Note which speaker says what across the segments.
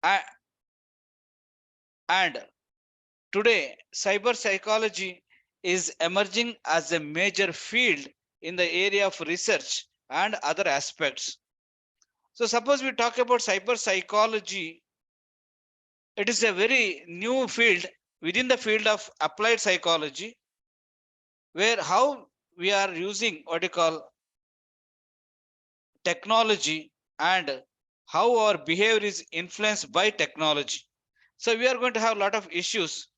Speaker 1: A- And today, cyber psychology is emerging as a major field in the area of research and other aspects. So, suppose we talk about cyber psychology, it is a very new field within the field of applied psychology, where how we are using what you call technology and how our behavior is influenced by technology. So, we are going to have a lot of issues.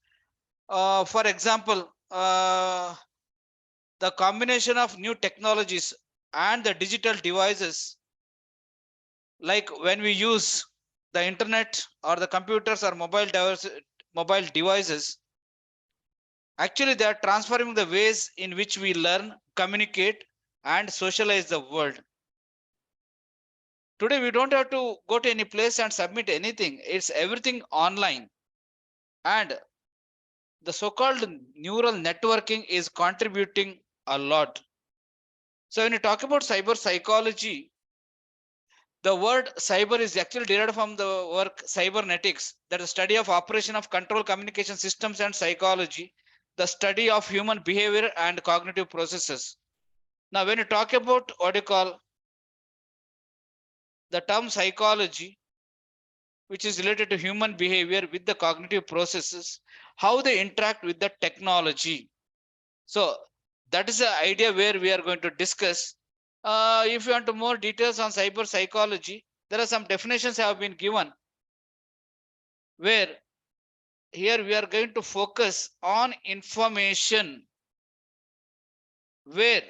Speaker 1: For example, the combination of new technologies and the digital devices, like when we use the internet or the computers or mobile devices, actually they are transforming the ways in which we learn, communicate, and socialize the world. Today we don't have to go to any place and submit anything, it's everything online. And the so-called neural networking is contributing a lot. So when you talk about cyber psychology, the word cyber is actually derived from the work cybernetics, that is the study of operation of control communication systems, and psychology, the study of human behavior and cognitive processes. Now, when you talk about what you call the term psychology, which is related to human behavior with the cognitive processes, how they interact with the technology. So, that is the idea where we are going to discuss. If you want to more details on cyber psychology, there are some definitions have been given, where here we are going to focus on information, where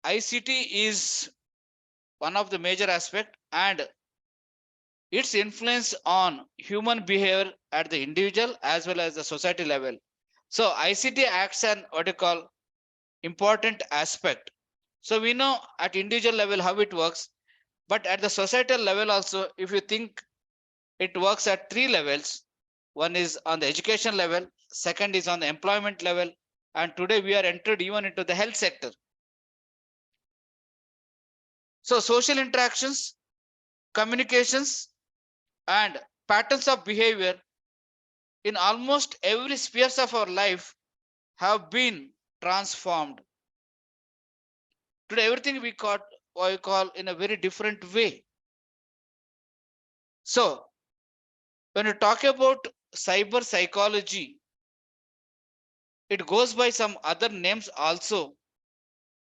Speaker 1: ICT is one of the major aspect and its influence on human behavior at the individual as well as the society level. So ICT acts an what you call important aspect. So we know at individual level how it works, but at the societal level also, if you think, it works at three levels. One is on the education level, second is on the employment level, and today we are entered even into the health sector. So social interactions, communications, and patterns of behavior in almost every spheres of our life have been transformed. Today everything we call in a very different way. So when you talk about cyber psychology, it goes by some other names also.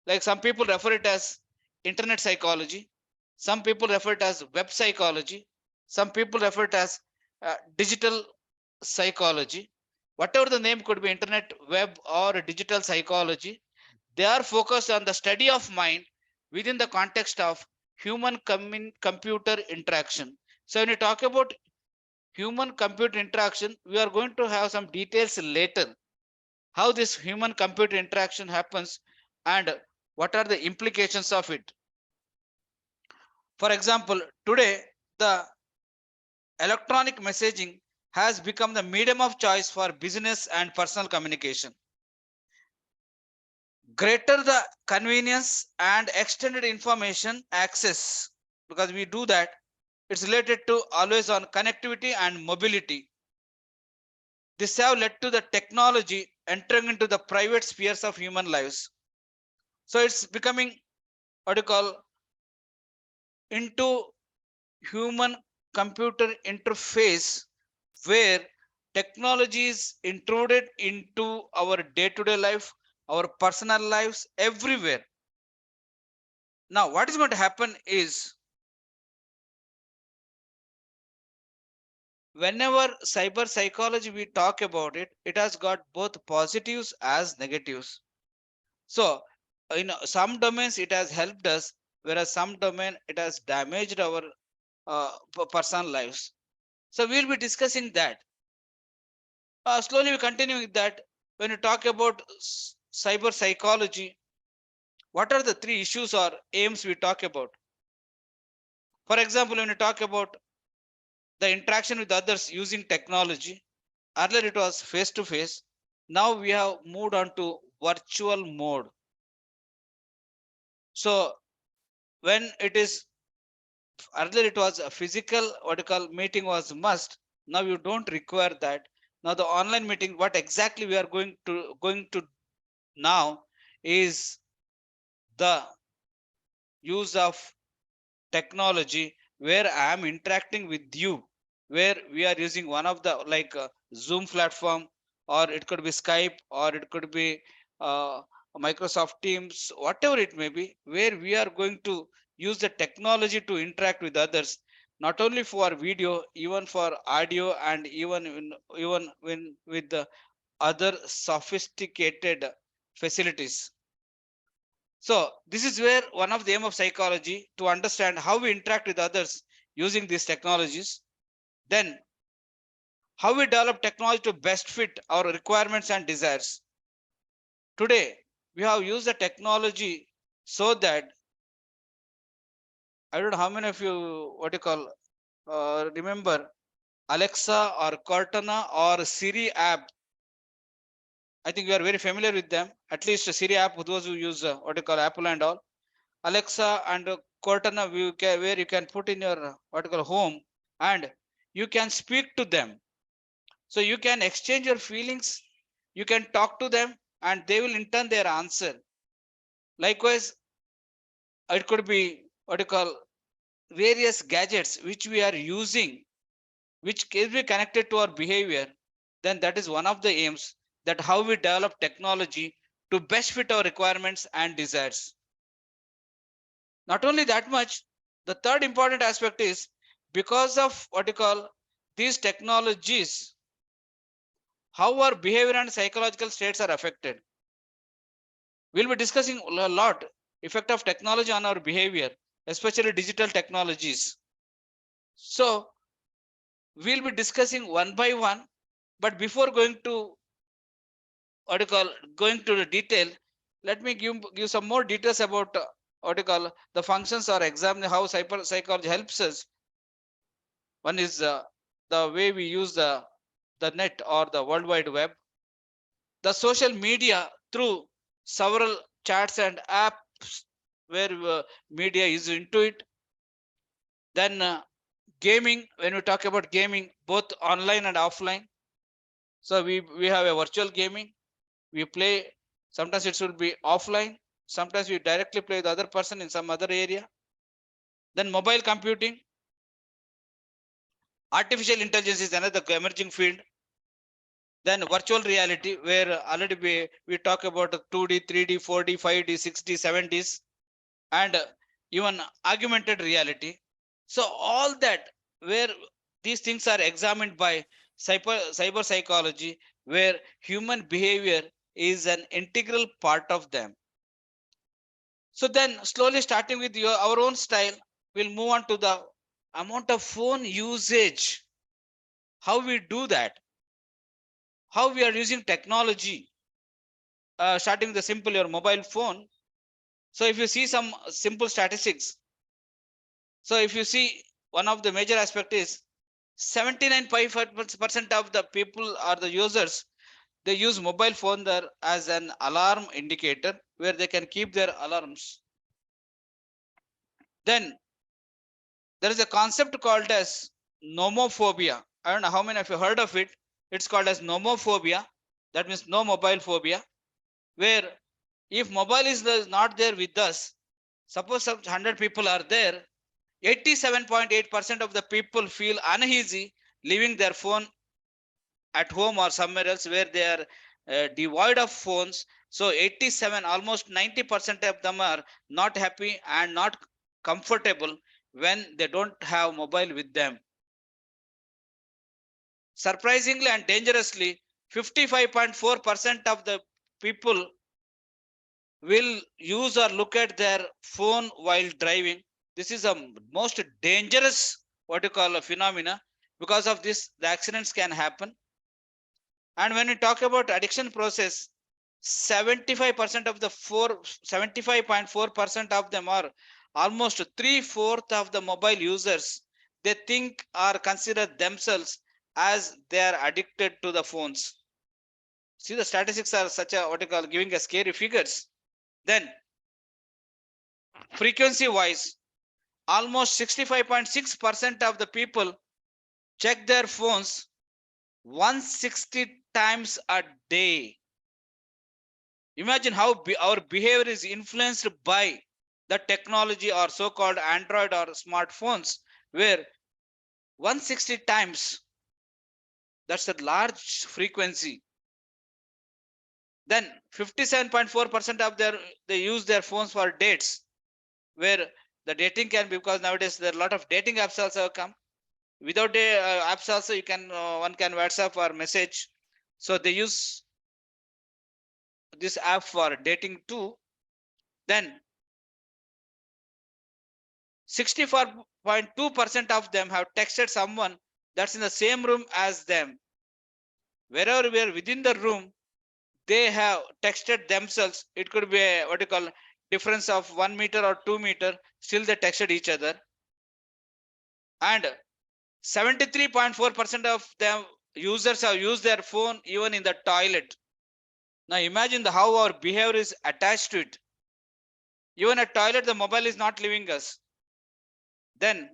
Speaker 1: Like some people refer it as internet psychology, some people refer it as web psychology, some people refer it as digital psychology. Whatever the name could be, internet, web, or digital psychology, they are focused on the study of mind within the context of human computer interaction. So when you talk about human computer interaction, we are going to have some details later, how this human computer interaction happens and what are the implications of it. For example, today the electronic messaging has become the medium of choice for business and personal communication. Greater the convenience and extended information access, because we do that, it's related to always on connectivity and mobility. This have led to the technology entering into the private spheres of human lives. So it's becoming what you call into human computer interface, where technology is intruded into our day-to-day life, our personal lives, everywhere. Now what is going to happen is, whenever cyber psychology we talk about it, it has got both positives as negatives. So in some domains it has helped us, whereas some domain it has damaged our personal lives. So we'll be discussing that. Slowly we continue with that. When you talk about cyber psychology, what are the three issues or aims we talk about? For example, when you talk about the interaction with others using technology, earlier it was face to face. Now we have moved on to virtual mode. So when it is Earlier it was a physical meeting was must. Now you don't require that. Now the online meeting, what exactly we are going to now is the use of technology where I am interacting with you, where we are using one of the Zoom platform, or it could be Skype, or it could be uh, Microsoft Teams, whatever it may be, where we are going to use the technology to interact with others, not only for video, even for audio, and even when with the other sophisticated facilities. So this is where one of the aim of psychology to understand how we interact with others using these technologies. Then how we develop technology to best fit our requirements and desires. Today we have used the technology so that I don't know how many of you remember Alexa or Cortana or Siri app. I think we are very familiar with them. At least Siri app, those who use Apple and all. Alexa and Cortana, where you can put in your home, and you can speak to them. So you can exchange your feelings, you can talk to them, and they will in turn their answer. Likewise, it could be various gadgets which we are using, which can be connected to our behavior. Then that is one of the aims, that how we develop technology to best fit our requirements and desires. Not only that much, the third important aspect is, because of these technologies, how our behavior and psychological states are affected. We'll be discussing a lot effect of technology on our behavior, especially digital technologies. So we'll be discussing one by one, but before going to going to the detail, let me give some more details about the functions, or examine how psychology helps us. One is the way we use the net or the World Wide Web, the social media through several chats and apps where media is into it. Then gaming, when we talk about gaming, both online and offline. So we have a virtual gaming. We play, sometimes it should be offline. Sometimes we directly play the other person in some other area. Then mobile computing, artificial intelligence is another emerging field. Then virtual reality, where already we talk about 2D, 3D, 4D, 5D, 6D, 7Ds, and even augmented reality. So all that, where these things are examined by cyber psychology, where human behavior is an integral part of them. So then slowly, starting with our own style, we'll move on to the amount of phone usage, how we do that, how we are using technology, starting with the simple your mobile phone. So if you see some simple statistics, so if you see, one of the major aspect is 79.5% of the people or the users, they use mobile phone there as an alarm indicator, where they can keep their alarms. Then there is a concept called as nomophobia. I don't know how many of you heard of it. It's called as nomophobia. That means no mobile phobia, where if mobile is not there with us, suppose some 100 people are there, 87.8% of the people feel uneasy leaving their phone at home or somewhere else where they are devoid of phones. So 87, almost 90% of them are not happy and not comfortable when they don't have mobile with them. Surprisingly and dangerously, 55.4% of the people will use or look at their phone while driving. This is a most dangerous a phenomena. Because of this, the accidents can happen. And when we talk about addiction process, 75% of the 75.4% of them, are almost 3/4 of the mobile users, they think or consider themselves as they are addicted to the phones. See, the statistics are such a giving a scary figures. Then frequency wise, almost 65.6% of the people check their phones 160 times a day. Imagine how our behavior is influenced by the technology or so-called Android or smartphones, where 160 times, that's a large frequency. Then 57.4% of they use their phones for dates, where the dating can be, because nowadays there are a lot of dating apps also come. Without the apps also, you can one can WhatsApp or message. So they use this app for dating too. Then 64.2% of them have texted someone that's in the same room as them. Wherever we are within the room, they have texted themselves. It could be a what you call difference of 1 meter or 2 meter. Still they texted each other. And 73.4% of them users have used their phone even in the toilet. Now imagine how our behavior is attached to it. Even at toilet, the mobile is not leaving us. Then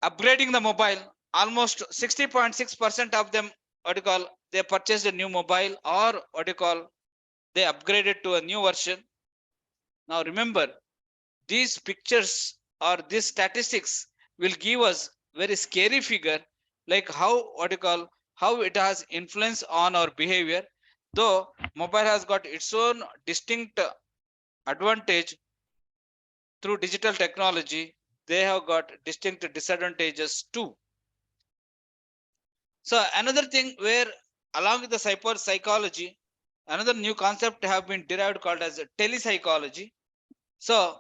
Speaker 1: upgrading the mobile, almost 60.6% of them what you call they purchased a new mobile, or what you call they upgraded to a new version. Now remember, these pictures or these statistics will give us very scary figure, like how what you call how it has influence on our behavior. Though mobile has got its own distinct advantage through digital technology, they have got distinct disadvantages too. So another thing where along with the cyber psychology, another new concept have been derived called as telepsychology. So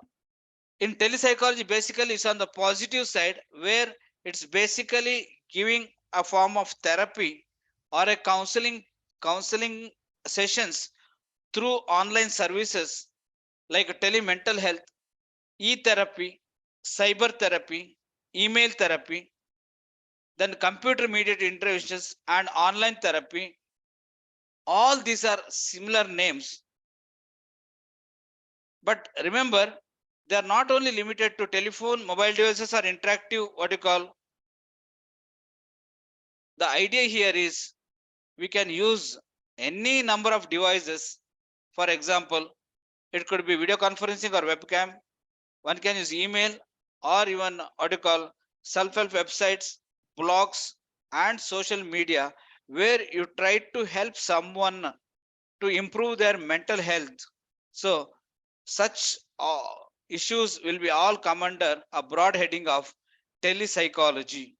Speaker 1: in telepsychology, basically it's on the positive side, where it's basically giving a form of therapy or a counseling sessions through online services like telemental health, e-therapy, cyber therapy, email therapy, then computer mediated interventions and online therapy. All these are similar names, but remember, they are not only limited to telephone, mobile devices, or interactive what you call. The idea here is we can use any number of devices. For example, it could be video conferencing or webcam. One can use email or even what you call self-help websites, blogs, and social media, where you try to help someone to improve their mental health. So such issues will be all come under a broad heading of telepsychology.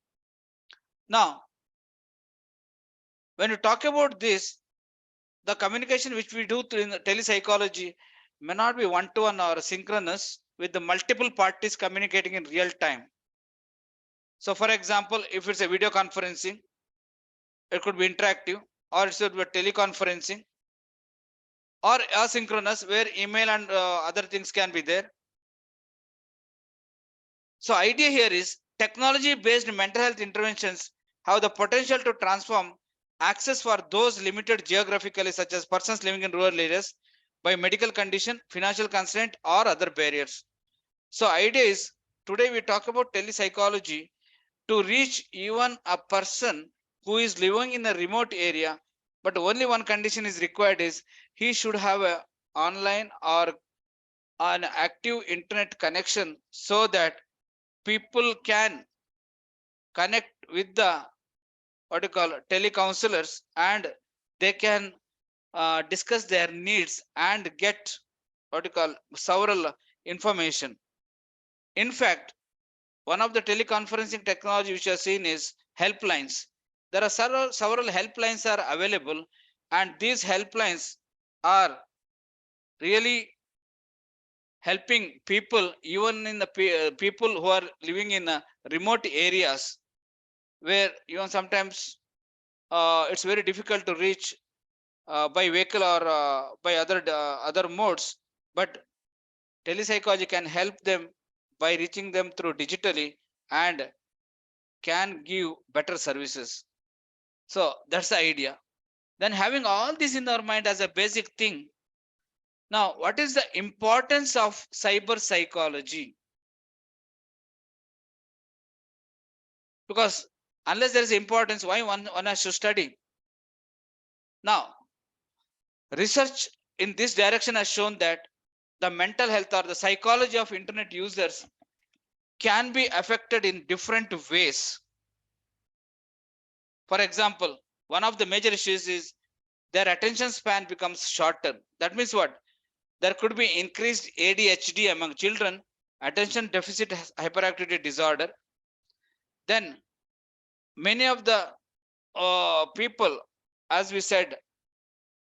Speaker 1: Now, when you talk about this, the communication which we do in telepsychology may not be one-to-one or synchronous with the multiple parties communicating in real time. So for example, if it's a video conferencing, it could be interactive, or it should be teleconferencing, or asynchronous where email and other things can be there. So idea here is technology based mental health interventions have the potential to transform access for those limited geographically, such as persons living in rural areas, by medical condition, financial constraint, or other barriers. So idea is today we talk about telepsychology to reach even a person who is living in a remote area, but only one condition is required is he should have a online or an active internet connection, so that people can connect with the what you call telecounselors, and they can discuss their needs and get what you call several information. In fact, one of the teleconferencing technology which I have seen is helplines. There are several helplines are available, and these helplines are really helping people even in the people who are living in remote areas, where even sometimes it's very difficult to reach by vehicle or by other modes, but telepsychology can help them by reaching them through digitally and can give better services. So that's the idea. Then having all this in our mind as a basic thing, Now, what is the importance of cyber psychology? Because unless there is importance, why one has to study? Now, research in this direction has shown that the mental health or the psychology of internet users can be affected in different ways. For example, one of the major issues is their attention span becomes shorter. That means what? There could be increased ADHD among children, attention deficit hyperactivity disorder. Then many of the people, as we said,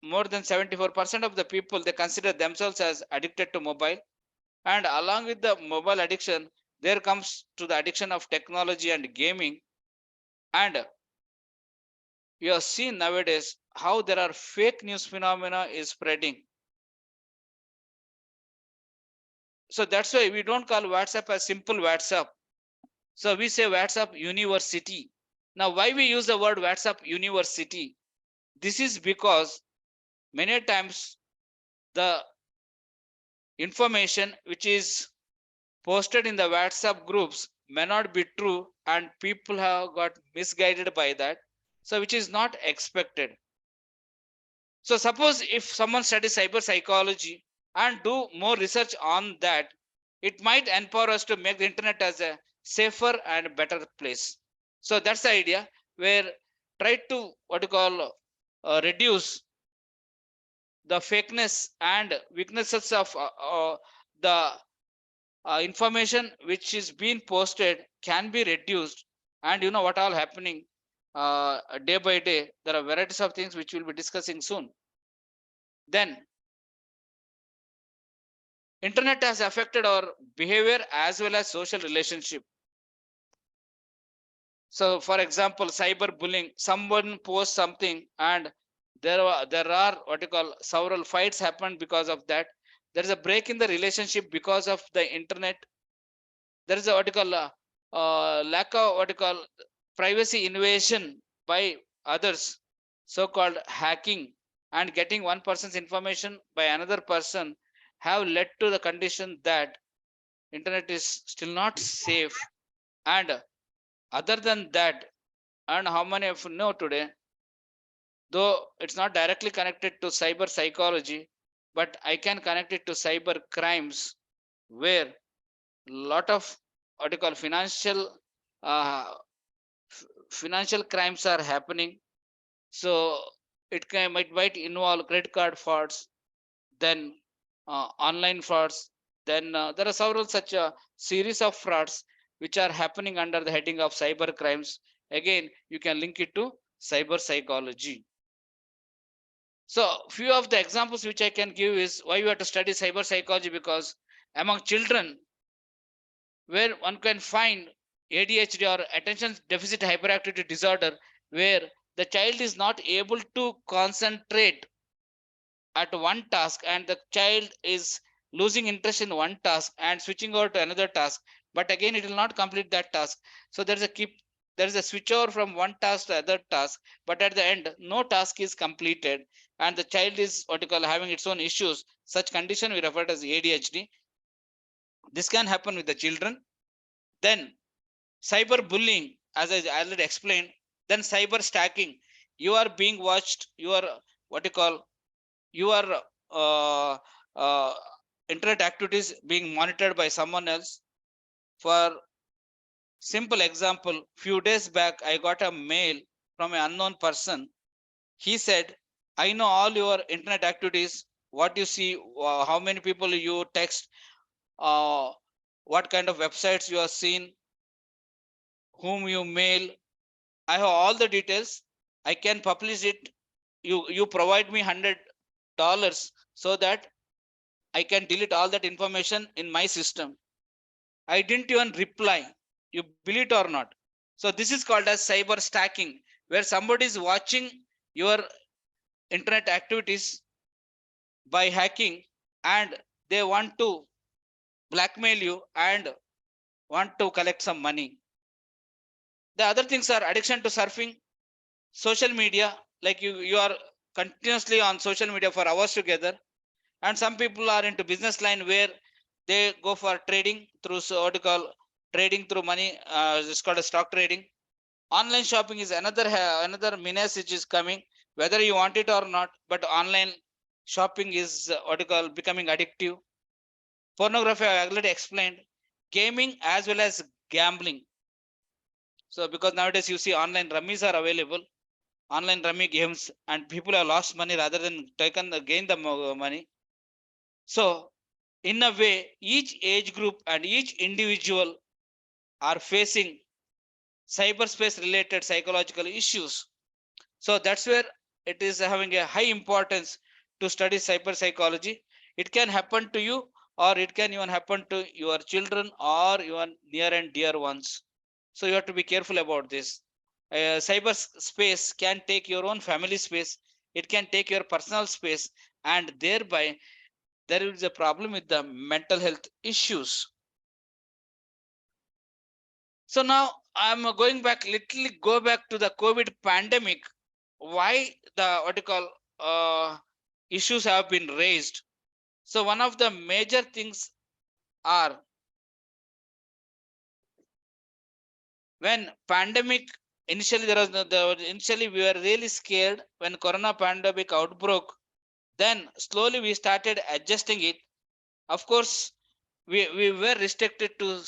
Speaker 1: more than 74% of the people, they consider themselves as addicted to mobile. And along with the mobile addiction, there comes to the addiction of technology and gaming. And you have seen nowadays how there are fake news phenomena is spreading. So that's why we don't call WhatsApp as simple WhatsApp. So we say WhatsApp University. Now, why we use the word WhatsApp University? This is because many times the information which is posted in the WhatsApp groups may not be true, and people have got misguided by that. So which is not expected. So suppose if someone studies cyber psychology and do more research on that, it might empower us to make the internet as a safer and better place. So that's the idea, where try to what you call reduce the fakeness and weaknesses of the information which is being posted can be reduced. And you know what all happening day by day, there are varieties of things which we'll be discussing soon. Then internet has affected our behavior as well as social relationship. So for example, cyberbullying, someone posts something and there are what you call several fights happen because of that. There is a break in the relationship because of the internet. There is a what you call lack of what you call privacy invasion by others, so called hacking, and getting one person's information by another person have led to the condition that internet is still not safe. And other than that, and how many of you know today, though it's not directly connected to cyber psychology, but I can connect it to cyber crimes, where lot of what you call uh, financial crimes are happening. So it might involve credit card frauds, then online frauds. Then there are several such a series of frauds which are happening under the heading of cyber crimes. Again, you can link it to cyber psychology. So few of the examples which I can give is why you have to study cyber psychology, because among children, where one can find ADHD or attention deficit hyperactivity disorder, where the child is not able to concentrate at one task, and the child is losing interest in one task and switching over to another task, but again it will not complete that task. So there is a switch over from one task to other task, but at the end no task is completed, and the child is what you call having its own issues. Such condition we refer to as ADHD. This can happen with the children. Then cyber bullying, as I already explained. Then cyber stacking, you are being watched, you are what you call your uh, uh, internet activities being monitored by someone else. For simple example, few days back I got a mail from an unknown person. He said, I know all your internet activities, what you see, how many people you text, uh, what kind of websites you have seen, whom you mail. I have all the details. I can publish it. You provide me $100 so that I can delete all that information in my system. I didn't even reply. You believe it or not? So this is called as cyber stacking, where somebody is watching your internet activities by hacking, and they want to blackmail you and want to collect some money. The other things are addiction to surfing, social media, like you are continuously on social media for hours together. And some people are into business line where they go for trading through what you call trading through money. It's called a stock trading. Online shopping is another menace which is coming, whether you want it or not. But online shopping is what you call becoming addictive. Pornography, I already explained. Gaming as well as gambling. So because nowadays you see online rummies are available, online rummy games, and people have lost money rather than gain the money. So in a way, each age group and each individual are facing cyberspace related psychological issues. So that's where it is having a high importance to study cyber psychology. It can happen to you, or it can even happen to your children or your near and dear ones. So you have to be careful about this. Cyber space can take your own family space, it can take your personal space, and thereby there is a problem with the mental health issues. So now I'm going back, literally go back to the COVID pandemic. Why the what you call issues have been raised. So one of the major things are when pandemic initially initially we were really scared when corona pandemic outbroke. Then slowly we started adjusting it. Of course, we were restricted to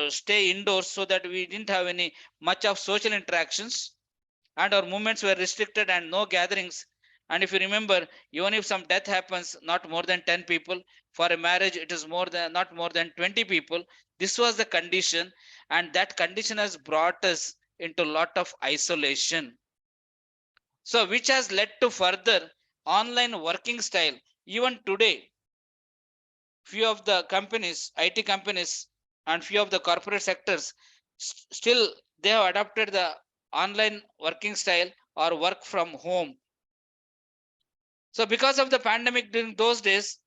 Speaker 1: stay indoors so that we didn't have any much of social interactions, and our movements were restricted and no gatherings. And if you remember, even if some death happens, not more than 10 people. For a marriage, it is more than not more than 20 people. This was the condition, and that condition has brought us into a lot of isolation. So which has led to further online working style. Even today, few of the companies, IT companies, and few of the corporate sectors still they have adopted the online working style or work from home. So because of the pandemic during those days,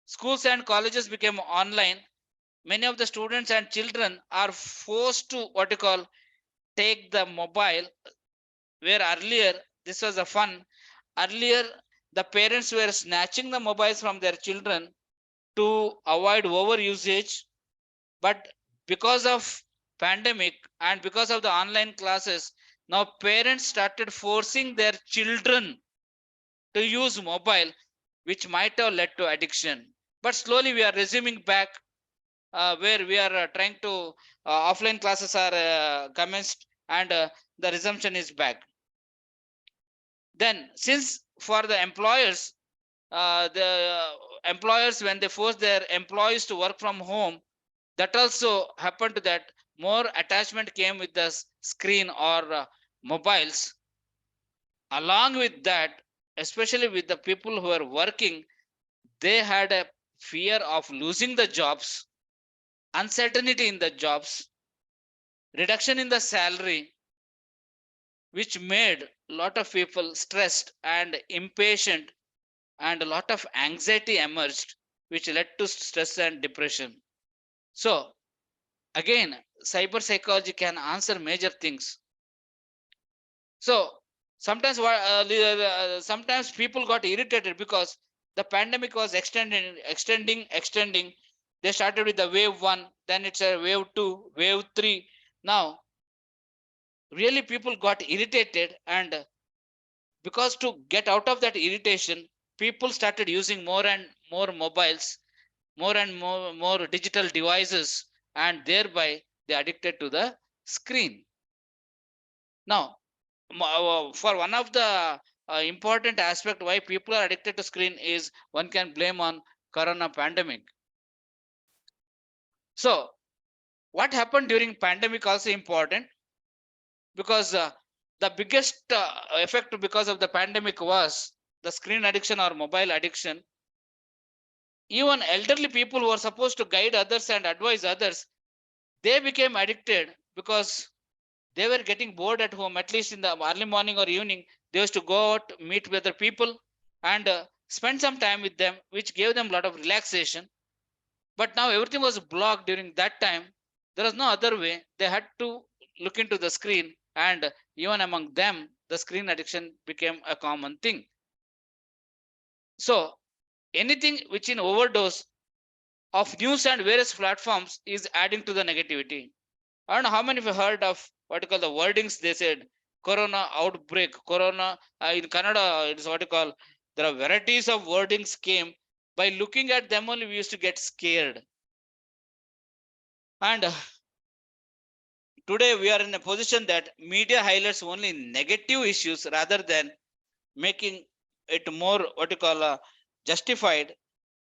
Speaker 1: schools and colleges became online. Many of the students and children are forced to what you call take the mobile, where earlier this was a fun. Earlier the parents were snatching the mobiles from their children to avoid over usage. But because of pandemic and because of the online classes, now parents started forcing their children to use mobile, which might have led to addiction. But slowly we are resuming back, where we are trying to offline classes are commenced, and the resumption is back. Then since for the employers when they force their employees to work from home, that also happened to that more attachment came with the screen or mobiles. Along with that, especially with the people who are working, they had a fear of losing the jobs, uncertainty in the jobs, reduction in the salary, which made a lot of people stressed and impatient, and a lot of anxiety emerged, which led to stress and depression. So again, cyber psychology can answer major things. So sometimes people got irritated because the pandemic was extending. They started with the wave 1, then it's a wave 2, wave 3. Now really people got irritated, and because to get out of that irritation, people started using more and more mobiles, more and more digital devices, and thereby they addicted to the screen. Now for one of the important aspect why people are addicted to screen is one can blame on corona pandemic. So what happened during pandemic also important, because the biggest effect because of the pandemic was the screen addiction or mobile addiction. Even elderly people who are supposed to guide others and advise others, they became addicted because they were getting bored at home. At least in the early morning or evening, they used to go out, meet with other people, and spend some time with them, which gave them a lot of relaxation. But now everything was blocked during that time. There was no other way. They had to look into the screen, and even among them, the screen addiction became a common thing. So anything which in overdose of news and various platforms is adding to the negativity. I don't know how many of you heard of what you call the wordings they said corona outbreak, corona in Kannada, it is what you call, there are varieties of wordings came. By looking at them only, we used to get scared. And today we are in a position that media highlights only negative issues rather than making it more what you call justified,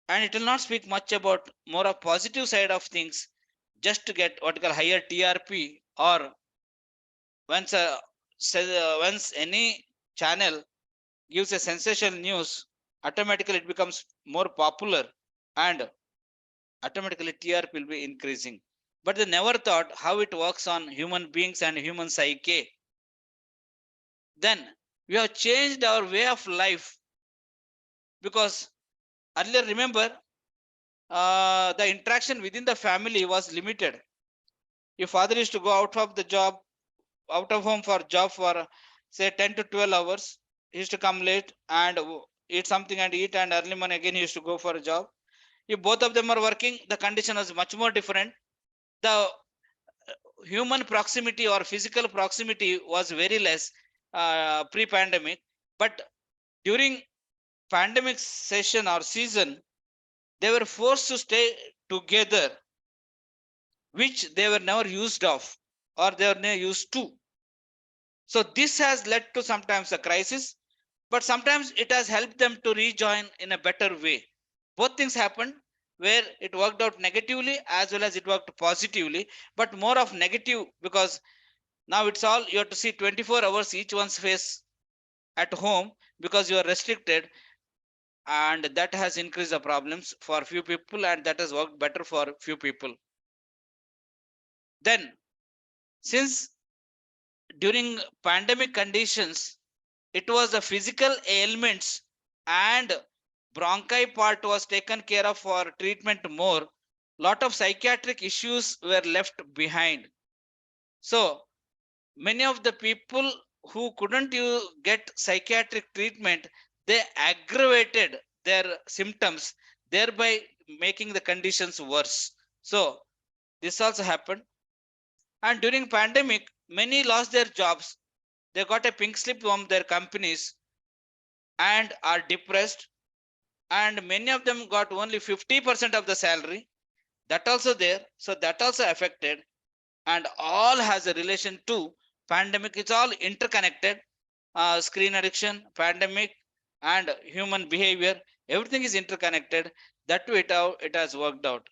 Speaker 1: and it will not speak much about more of positive side of things just to get what you call higher TRP, or once once any channel gives a sensational news, automatically it becomes more popular and automatically TRP will be increasing. But they never thought how it works on human beings and human psyche. Then we have changed our way of life, because earlier, remember, the interaction within the family was limited. Your father used to go out of the job, out of home for job for say 10 to 12 hours. He used to come late and eat something and eat, and early morning again he used to go for a job. If both of them are working, the condition was much more different. The human proximity or physical proximity was very less pre-pandemic. But during pandemic session or season, they were forced to stay together, which they were never used of or they were never used to. So this has led to sometimes a crisis, but sometimes it has helped them to rejoin in a better way. Both things happened, where it worked out negatively as well as it worked positively, but more of negative, because now it's all you have to see 24 hours each one's face at home because you are restricted, and that has increased the problems for few people and that has worked better for few people. Then, since during pandemic conditions it was the physical ailments and bronchi part was taken care of for treatment more, lot of psychiatric issues were left behind. So many of the people who couldn't get psychiatric treatment, they aggravated their symptoms, thereby making the conditions worse. So this also happened. And during pandemic, many lost their jobs. They got a pink slip from their companies and are depressed, and many of them got only 50% of the salary. That also there, so that also affected, and all has a relation to pandemic. It's all interconnected. Screen addiction, pandemic, and human behavior, everything is interconnected. That way it has worked out.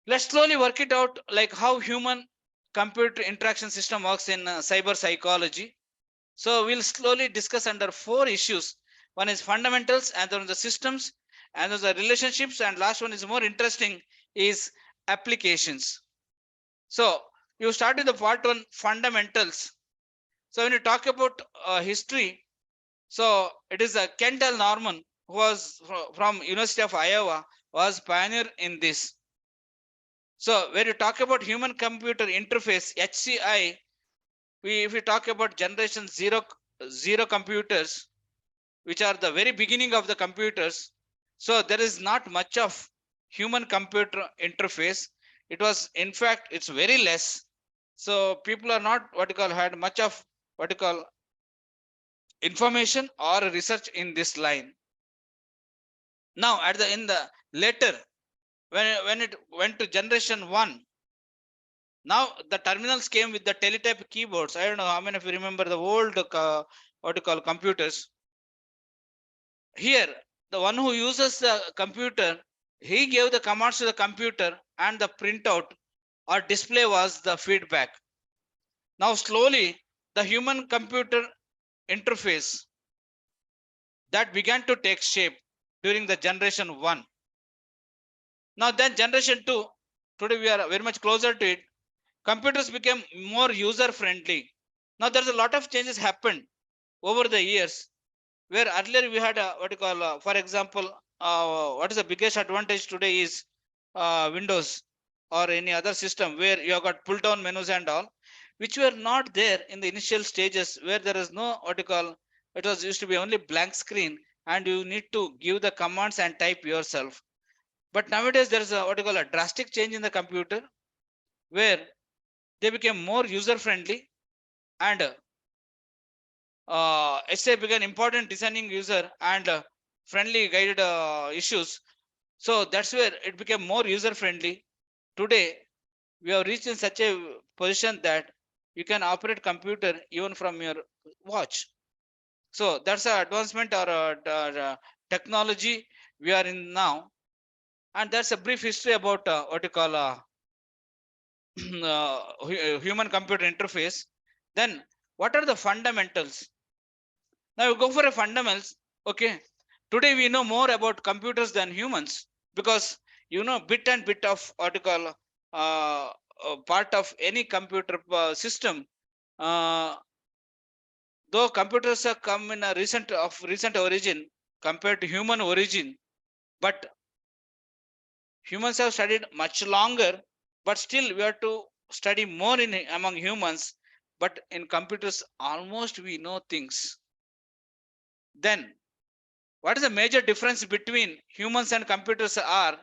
Speaker 1: Let's slowly work it out, like how human computer interaction system works in cyber psychology. So we'll slowly discuss under 4 issues. One is fundamentals, and then the systems, and then the relationships, and last one is more interesting, is applications. So you start with the part 1, fundamentals. So when you talk about history, so it is a Kendall Norman, who was from University of Iowa, was pioneer in this. So when you talk about human computer interface, HCI, if we talk about generation zero computers, which are the very beginning of the computers, so there is not much of human computer interface. It was, in fact, it's very less. So people are not what you call had much of what you call information or research in this line. Now at the in the later, when it went to generation 1, now the terminals came with the teletype keyboards. I don't know how many of you remember the old what you call computers. Here, the one who uses the computer, he gave the commands to the computer, and the printout or display was the feedback. Now slowly the human computer interface that began to take shape during the generation 1. Now then generation 2, today we are very much closer to it. Computers became more user friendly. Now there's a lot of changes happened over the years, where earlier we had a, what you call for example, what is the biggest advantage today is Windows or any other system where you have got pull down menus and all, which were not there in the initial stages, where there is no what you call, it was used to be only blank screen. and you need to give the commands and type yourself. But nowadays there is a what you call a drastic change in the computer, where they became more user friendly, and HA became important designing user and friendly guided issues. So that's where it became more user friendly. Today we have reached in such a position that you can operate computer even from your watch. So that's an advancement or technology we are in now. And that's a brief history about what you call human computer interface. Then what are the fundamentals? Now you go for a fundamentals. Okay, today we know more about computers than humans, because bit and bit of what you call part of any computer system. Uh, though computers have come in a recent origin compared to human origin, but humans have studied much longer, but still we have to study more in among humans. But in computers almost we know things. Then what is the major difference between humans and computers are,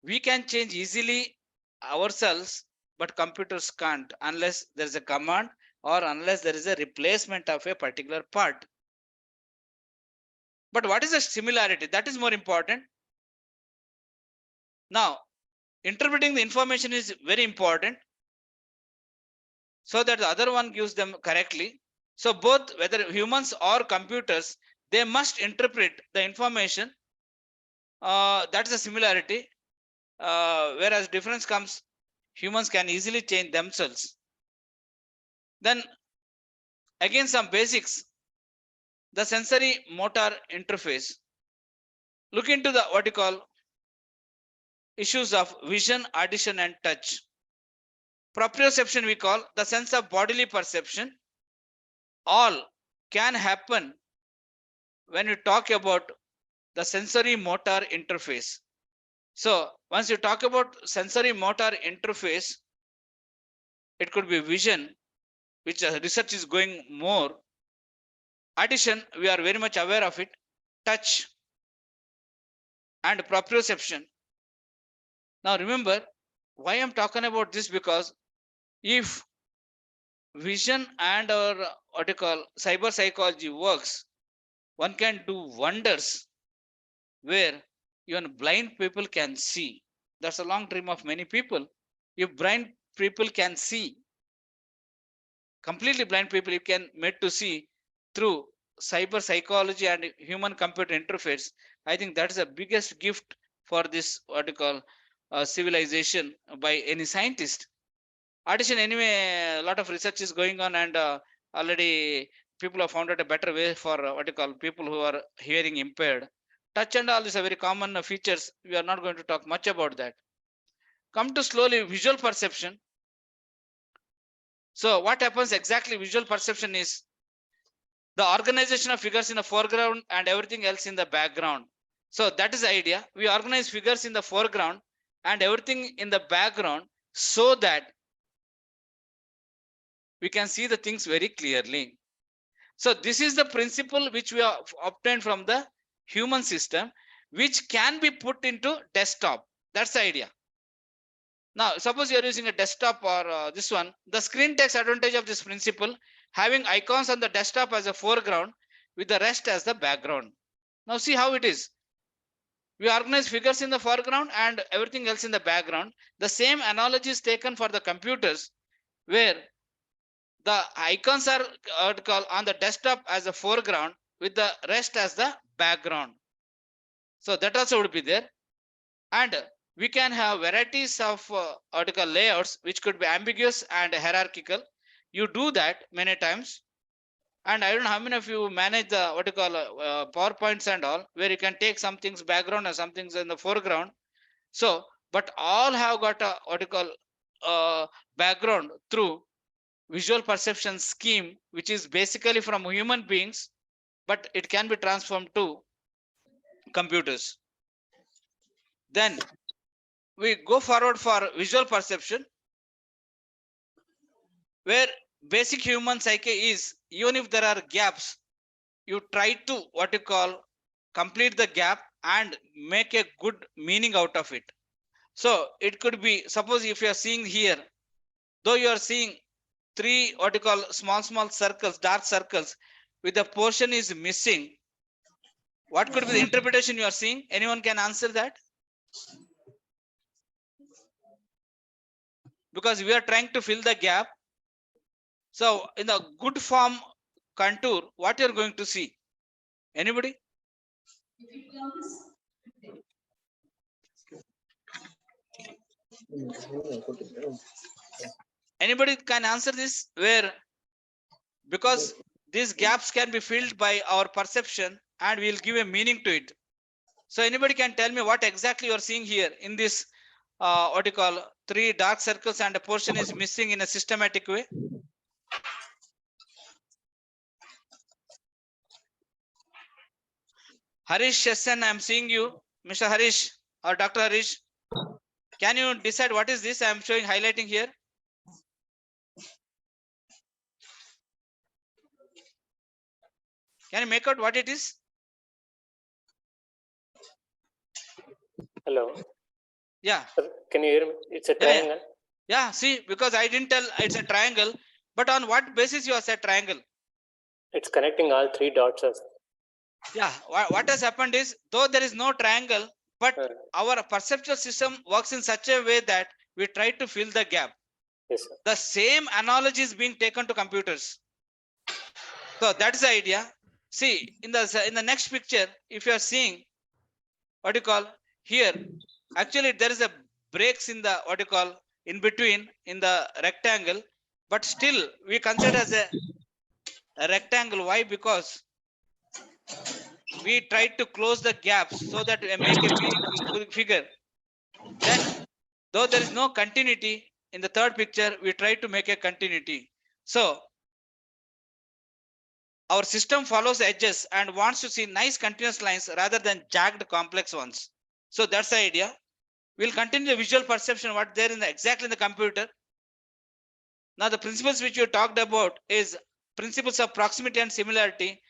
Speaker 1: we can change easily ourselves, but computers can't unless there is a command or unless there is a replacement of a particular part. But what is the similarity? That is more important. Now, interpreting the information is very important, so that the other one gives them correctly. So both, whether humans or computers, they must interpret the information. That is a similarity. Whereas difference comes, humans can easily change themselves. Then again some basics, the sensory motor interface. Look into the what you call issues of vision, audition and touch. Proprioception we call the sense of bodily perception. All can happen when you talk about the sensory motor interface. So once you talk about sensory motor interface, it could be vision, which research is going more. Audition, we are very much aware of it. Touch and proprioception. Now remember why I'm talking about this, because if vision and or what you call cyber psychology works, one can do wonders where even blind people can see. That's a long dream of many people. If blind people can see, completely blind people you can made to see through cyber psychology and human computer interface, I think that is the biggest gift for this what you call civilization by any scientist. Addition, anyway, a lot of research is going on, and already people have found out a better way for what you call people who are hearing impaired. Touch and all is a very common features. We are not going to talk much about that. Come to slowly visual perception. So what happens exactly? Visual perception is the organization of figures in the foreground and everything else in the background. So that is the idea. We organize figures in the foreground and everything in the background, so that we can see the things very clearly. So this is the principle which we have obtained from the human system, which can be put into desktop. That's the idea. Now suppose you are using a desktop or this one, the screen takes advantage of this principle, having icons on the desktop as a foreground with the rest as the background. Now see how it is. We organize figures in the foreground and everything else in the background. The same analogy is taken for the computers, where the icons are on the desktop as a foreground with the rest as the background. So that also would be there. And we can have varieties of article layouts which could be ambiguous and hierarchical. You do that many times. And I don't know how many of you manage the what you call PowerPoints and all, where you can take some things background and some things in the foreground. So, but all have got a what you call background through visual perception scheme, which is basically from human beings, but it can be transformed to computers. Then we go forward for visual perception, where basic human psyche is, even if there are gaps, you try to what you call complete the gap and make a good meaning out of it. So it could be, suppose if you are seeing here, though you are seeing three what you call small circles, dark circles, with the portion is missing, what could be the interpretation you are seeing? Anyone can answer that? Because we are trying to fill the gap. So in the good form contour, what you are going to see? Anybody? Anybody can answer this? Where, because these gaps can be filled by our perception and we'll give a meaning to it. So anybody can tell me what exactly you are seeing here in this what you call three dark circles and a portion is missing in a systematic way? Harish Shessen, I'm seeing you. Mr. Harish or Dr. Harish, can you decide what is this I'm showing highlighting here? Can you make out what it is?
Speaker 2: Hello.
Speaker 1: Yeah.
Speaker 2: Sir, can you hear me? It's a triangle.
Speaker 1: Yeah, see, because I didn't tell it's a triangle, but on what basis you have said triangle?
Speaker 2: It's connecting all three dots. Sir.
Speaker 1: Yeah, what has happened is, though there is no triangle, but our perceptual system works in such a way that we try to fill the gap.
Speaker 2: Yes, sir.
Speaker 1: The same analogy is being taken to computers. So that's the idea. See, in the next picture, if you are seeing what you call here, actually there is a breaks in the what you call in between in the rectangle, but still we consider as a rectangle. Why? Because we try to close the gaps so that we make a meaningful figure. Then, though there is no continuity in the third picture, we try to make a continuity. So our system follows edges and wants to see nice continuous lines rather than jagged complex ones. So that's the idea. We'll continue the visual perception what there in the exactly in the computer. Now the principles which you talked about is principles of proximity and similarity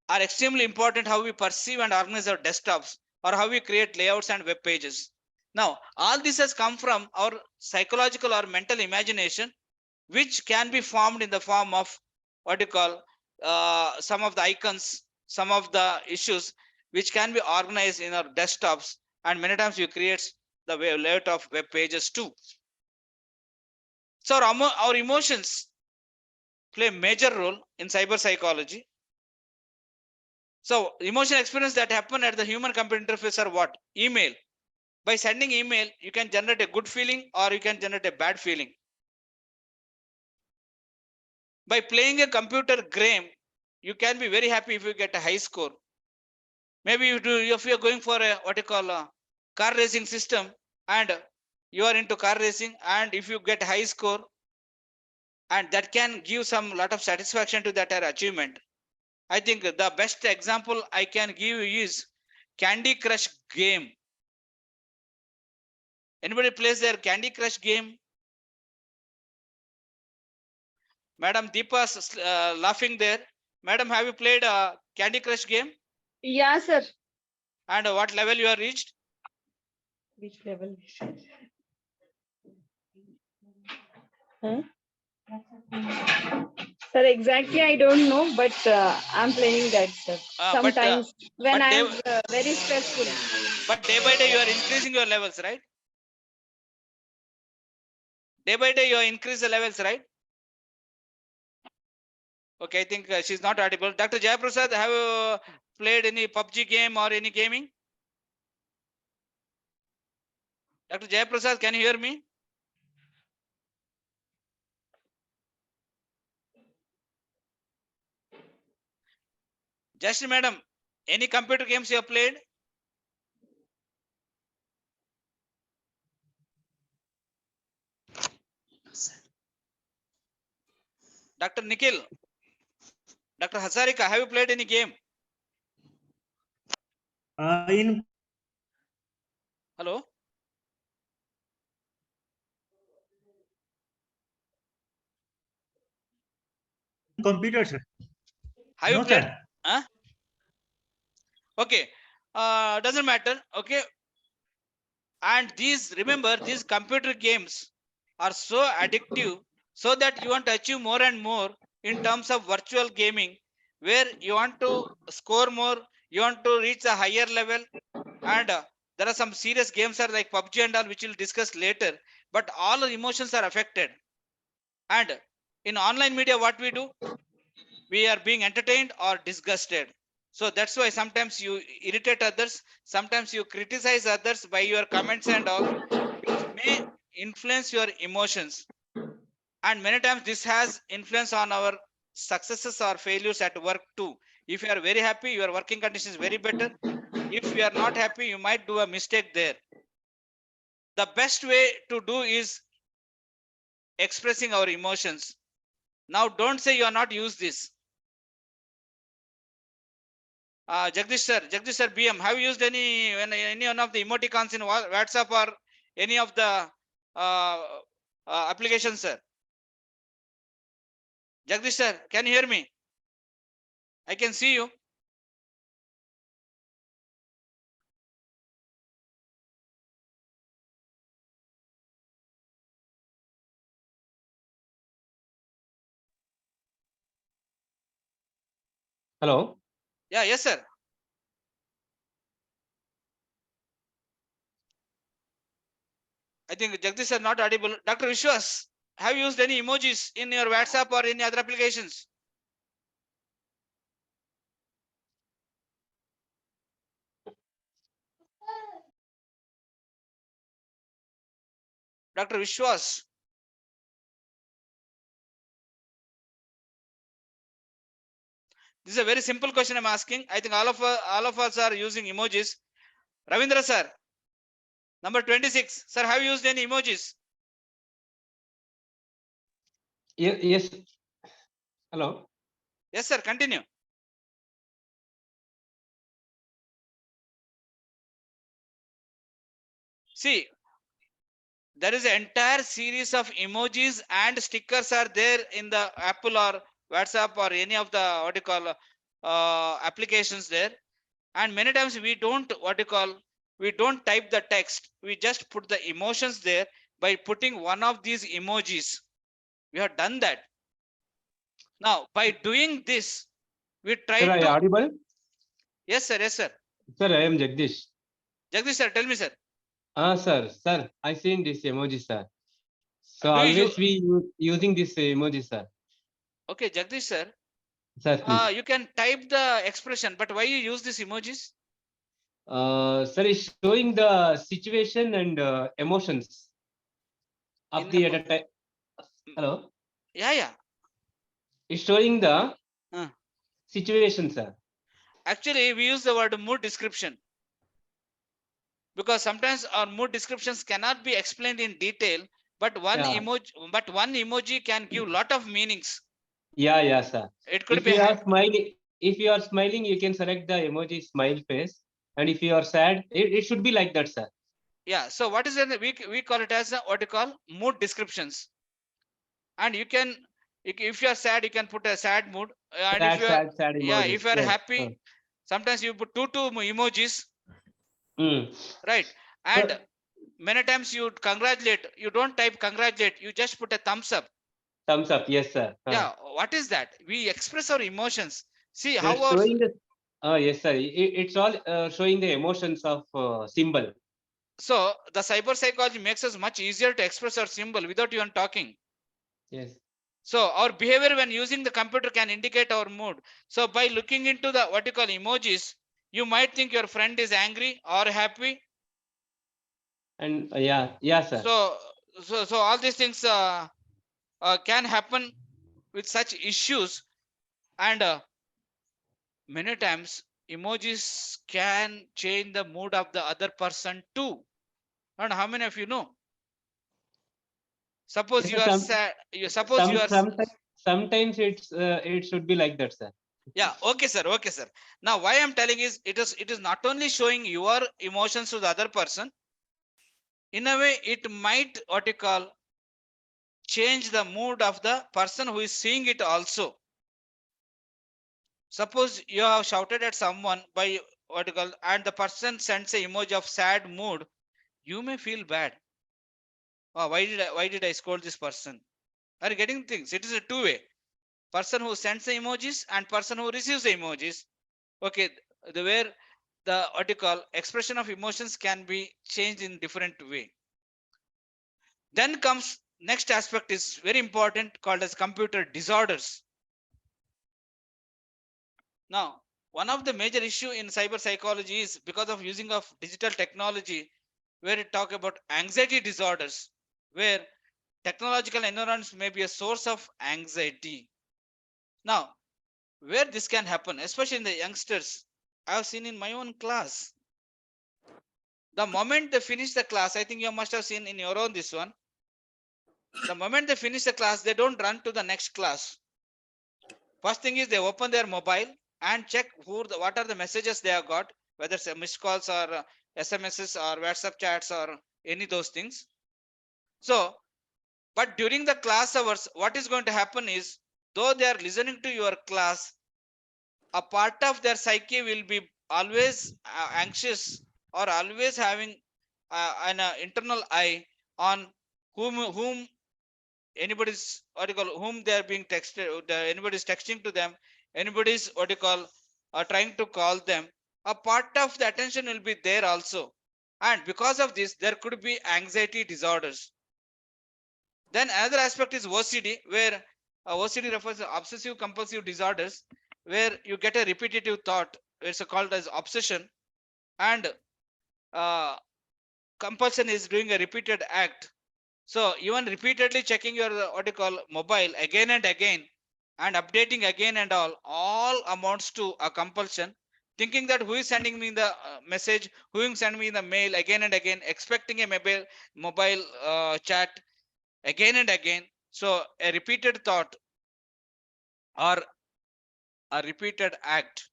Speaker 1: are extremely important how we perceive and organize our desktops or how we create layouts and web pages. Now all this has come from our psychological or mental imagination, which can be formed in the form of what you call some of the icons, some of the issues which can be organized in our desktops, and many times we create the layout of web pages too. So our emotions play a major role in cyber psychology. So emotional experience that happen at the human computer interface are what? Email. By sending email, you can generate a good feeling or you can generate a bad feeling. By playing a computer game, you can be very happy if you get a high score. Maybe if you are going for a what you call a car racing system and you are into car racing, and if you get high score, and that can give some lot of satisfaction to that achievement. I think the best example I can give is Candy Crush game. Anybody plays their Candy Crush game? Madam Deepa's laughing there. Madam, have you played a Candy Crush game?
Speaker 3: Yeah, sir.
Speaker 1: And what level you are reached?
Speaker 3: Which level? Huh? Sir, exactly I don't know, but I'm playing that, sir. Sometimes when I'm very stressful.
Speaker 1: But day by day you are increasing your levels, right? Day by day you are increasing the levels, right? Okay, I think she's not audible. Dr. Jayaprasad, have you played any PUBG game or any gaming? Dr. Jayaprasad, can you hear me? Just madam, any computer games you have played? Dr. Nikhil, Dr. Hazarika, have you played any game? Hello?
Speaker 4: Computer, sir.
Speaker 1: Have you played? Huh? Okay, doesn't matter. Okay, and these, remember, these computer games are so addictive, so that you want to achieve more and more in terms of virtual gaming, where you want to score more, you want to reach a higher level. And there are some serious games are like PUBG and all, which we'll discuss later, but all our emotions are affected. And in online media, what we do, we are being entertained or disgusted. So that's why sometimes you irritate others, sometimes you criticize others by your comments and all, which may influence your emotions. And many times this has influence on our successes or failures at work too. If you are very happy, your working condition is very better. If you are not happy, you might do a mistake there. The best way to do is expressing our emotions. Now don't say you are not use this. Jagdish sir BM, have you used any one of the emoticons in WhatsApp or any of the applications, sir? Jagdish sir, can you hear me? I can see you.
Speaker 4: Hello.
Speaker 1: Yeah, yes, sir. I think Jagdish sir not audible. Dr. Vishwas, have you used any emojis in your WhatsApp or any other applications? Dr. Vishwas. This is a very simple question I'm asking. I think all of us are using emojis. Ravindra sir, number 26. Sir, have you used any emojis?
Speaker 4: Yes. Hello.
Speaker 1: Yes, sir. Continue. See, there is an entire series of emojis and stickers are there in the Apple or WhatsApp or any of the what you call applications there. And many times we don't we don't type the text. We just put the emotions there by putting one of these emojis. We have done that. Now, by doing this, we try
Speaker 4: Sir,
Speaker 1: to.
Speaker 4: I audible?
Speaker 1: Yes, sir. Yes, sir.
Speaker 4: Sir, I am Jagdish.
Speaker 1: Jagdish sir, tell me, sir.
Speaker 4: Sir, I seen this emoji, sir. So
Speaker 1: Do you?
Speaker 4: always we using this emoji, sir.
Speaker 1: Okay, Jagdish sir.
Speaker 4: Sir, please.
Speaker 1: You can type the expression, but why you use these emojis?
Speaker 4: Sir, is showing the situation and emotions of
Speaker 1: In
Speaker 4: the
Speaker 1: the,
Speaker 4: at a time. Hello.
Speaker 1: yeah.
Speaker 4: Is showing the
Speaker 1: Uh,
Speaker 4: situation, sir.
Speaker 1: Actually, we use the word mood description because sometimes our mood descriptions cannot be explained in detail, but one
Speaker 4: Yeah.
Speaker 1: emoji can give lot of meanings.
Speaker 4: Yeah, sir.
Speaker 1: It could
Speaker 4: If
Speaker 1: be
Speaker 4: you are smiling, you can select the emoji smile face. And if you are sad, it should be like that, sir.
Speaker 1: yeah. So what is it? We call it as what you call mood descriptions. And you can, if you are sad, you can put a sad mood. And if you are,
Speaker 4: Sad
Speaker 1: yeah,
Speaker 4: emojis.
Speaker 1: if you are
Speaker 4: Yes.
Speaker 1: happy, sometimes you put two emojis,
Speaker 4: Mm.
Speaker 1: right?
Speaker 4: So,
Speaker 1: And many times you congratulate, you don't type congratulate, you just put a thumbs up.
Speaker 4: thumbs up. Yes, sir.
Speaker 1: Yeah, what is that? We express our emotions. See how
Speaker 4: It's
Speaker 1: our,
Speaker 4: showing the. Yes, sir. It's all showing the emotions of symbol.
Speaker 1: so the cyber psychology makes us much easier to express our symbol without even talking.
Speaker 4: Yes.
Speaker 1: So our behavior when using the computer can indicate our mood. So by looking into the what you call emojis, you might think your friend is angry or happy.
Speaker 4: And yeah, sir.
Speaker 1: So all these things can happen with such issues. And many times emojis can change the mood of the other person too. And how many of you know? Suppose
Speaker 4: Yes,
Speaker 1: you
Speaker 4: sir,
Speaker 1: are sad. Suppose you are.
Speaker 4: sometimes it should be like that, sir.
Speaker 1: Yeah. Okay, sir. Okay, sir. Now, why I'm telling is it is not only showing your emotions to the other person. In a way, it might what you call change the mood of the person who is seeing it also. Suppose you have shouted at someone by what you call, and the person sends a emoji of sad mood, you may feel bad. Oh, why did I scold this person? Are you getting things? It is a two-way. Person who sends the emojis and person who receives the emojis. Okay, the where the what you call expression of emotions can be changed in different way. Then comes next aspect is very important called as computer disorders. Now, one of the major issue in cyber psychology is because of using of digital technology, where it talk about anxiety disorders, where technological environments may be a source of anxiety. Now, where this can happen, especially in the youngsters, I have seen in my own class. The moment they finish the class, I think you must have seen in your own this one. The moment they finish the class, they don't run to the next class. First thing is they open their mobile and check what are the messages they have got, whether it's missed calls or SMSs or WhatsApp chats or any those things. So, but during the class hours, what is going to happen is, though they are listening to your class, a part of their psyche will be always anxious or always having an internal eye on whom anybody's what you call whom they are being texted, anybody's texting to them, anybody's what you call trying to call them. A part of the attention will be there also, and because of this there could be anxiety disorders. Then another aspect is OCD, where OCD refers to obsessive compulsive disorders, where you get a repetitive thought. It's called as obsession, and uh, compulsion is doing a repeated act. So even repeatedly checking your what you call mobile again and again and updating again and all amounts to a compulsion. Thinking that who is sending me the message, who is sending me the mail again and again, expecting a mobile chat again and again. So a repeated thought or a repeated act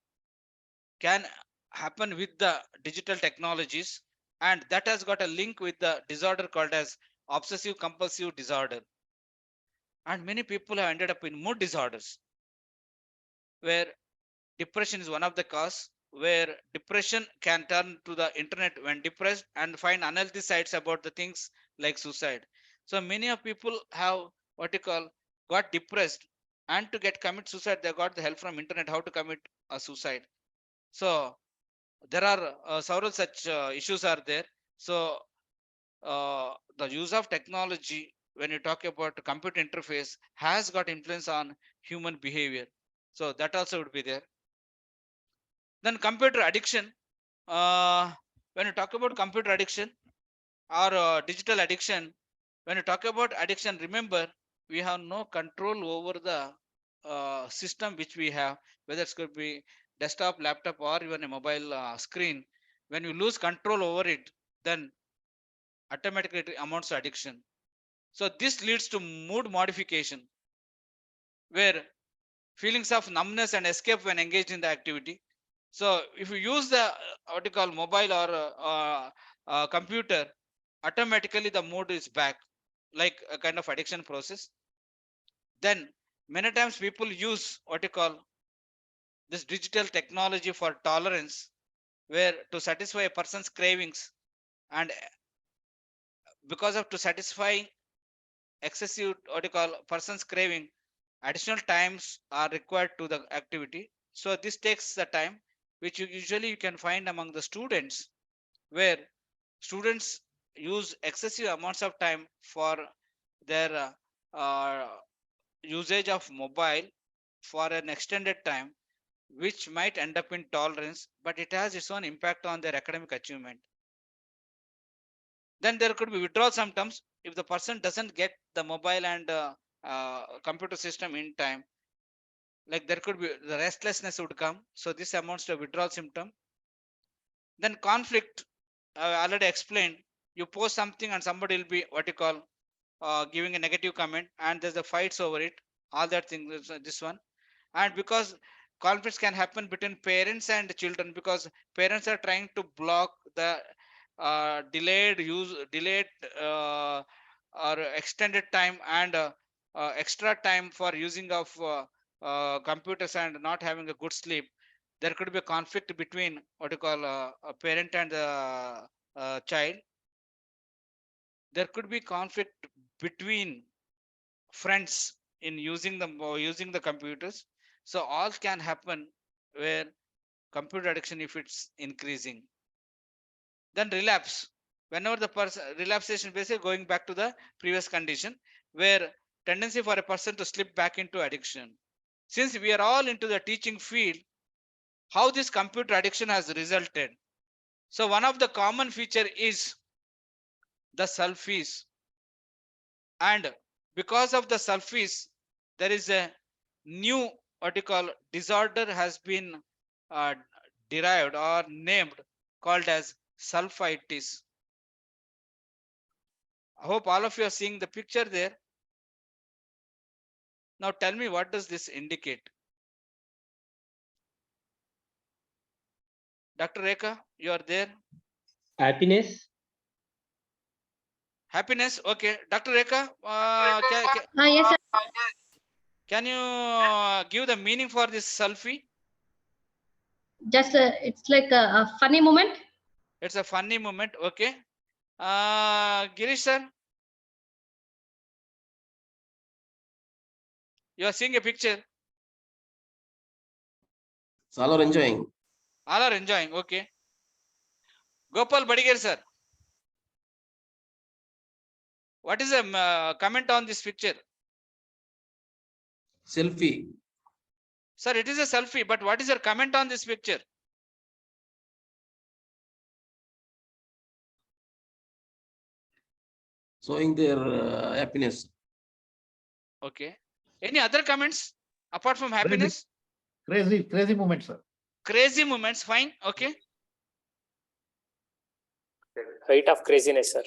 Speaker 1: can happen with the digital technologies, and that has got a link with the disorder called as obsessive compulsive disorder. And many people have ended up in mood disorders, where depression is one of the cause, where depression can turn to the internet when depressed and find unhealthy sites about the things like suicide. So many of people have what you call got depressed, and to get commit suicide they got the help from internet how to commit a suicide. So there are several such issues are there. So the use of technology when you talk about computer interface has got influence on human behavior, so that also would be there. Then computer addiction, when you talk about computer addiction or digital addiction, when you talk about addiction, remember we have no control over the system which we have, whether it could be desktop, laptop, or even a mobile screen. When you lose control over it, then automatically it amounts to addiction. So this leads to mood modification, where feelings of numbness and escape when engaged in the activity. So if you use the what you call mobile or computer, automatically the mood is back, like a kind of addiction process. Then many times people use what you call this digital technology for tolerance, where to satisfy a person's cravings, and because of to satisfy excessive what you call person's craving, additional times are required to the activity. So this takes the time which usually you can find among the students, where students use excessive amounts of time for their usage of mobile for an extended time, which might end up in tolerance, but it has its own impact on their academic achievement. Then there could be withdrawal symptoms if the person doesn't get the mobile and computer system in time. Like there could be the restlessness would come. So this amounts to a withdrawal symptom. Then conflict, I already explained. You post something and somebody will be what you call giving a negative comment, and there's a fights over it. All that thing is this one. And because conflicts can happen between parents and children, because parents are trying to block the delayed or extended time and extra time for using of computers and not having a good sleep. there could be a conflict between what you call a parent and the child. There could be conflict between friends in using the computers. So all can happen where computer addiction, if it's increasing. Then relapse. Whenever the person relapsation, basically going back to the previous condition, where tendency for a person to slip back into addiction. Since we are all into the teaching field, how this computer addiction has resulted. So one of the common feature is the selfies, and because of the selfies, there is a new what you call disorder has been uh, derived or named, called as selfitis. I hope all of you are seeing the picture there. Now tell me, what does this indicate? Dr. Rekha, you are there?
Speaker 4: Happiness.
Speaker 1: Happiness. Okay. Dr. Rekha,
Speaker 5: Yes, sir.
Speaker 1: can you give the meaning for this selfie?
Speaker 5: Just it's like a funny moment.
Speaker 1: It's a funny moment. Okay. Girish sir, you are seeing a picture.
Speaker 6: So all are enjoying.
Speaker 1: All are enjoying. Okay. Gopal Badigir sir, what is a comment on this picture?
Speaker 6: Selfie.
Speaker 1: Sir, it is a selfie, but what is your comment on this picture?
Speaker 6: Showing their happiness.
Speaker 1: Okay. Any other comments apart from happiness?
Speaker 7: Crazy moment, sir.
Speaker 1: Crazy moments. Fine. Okay.
Speaker 2: Height of craziness, sir.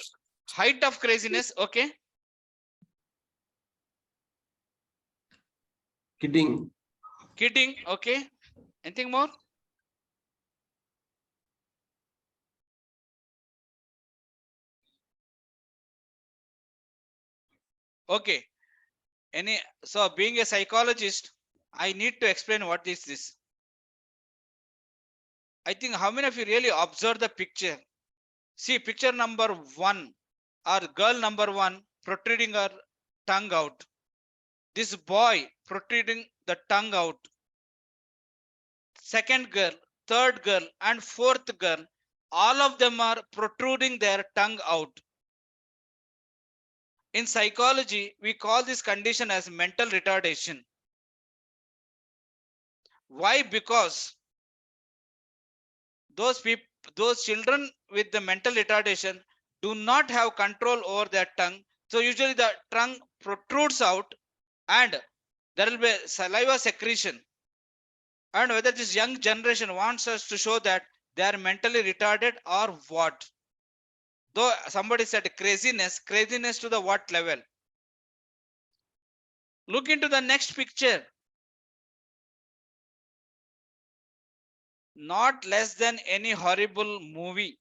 Speaker 1: Height of craziness. Okay.
Speaker 6: Kidding.
Speaker 1: Kidding. Okay. Anything more? Okay. So being a psychologist, I need to explain what is this. I think how many of you really observe the picture? See picture number 1, or girl number 1 protruding her tongue out. This boy protruding the tongue out. Second girl, third girl, and fourth girl, all of them are protruding their tongue out. In psychology, we call this condition as mental retardation. Why? Because those children with the mental retardation do not have control over their tongue. So usually the tongue protrudes out and there will be saliva secretion. And whether this young generation wants us to show that they are mentally retarded or what. Though somebody said craziness to the what level? Look into the next picture. Not less than any horrible movie.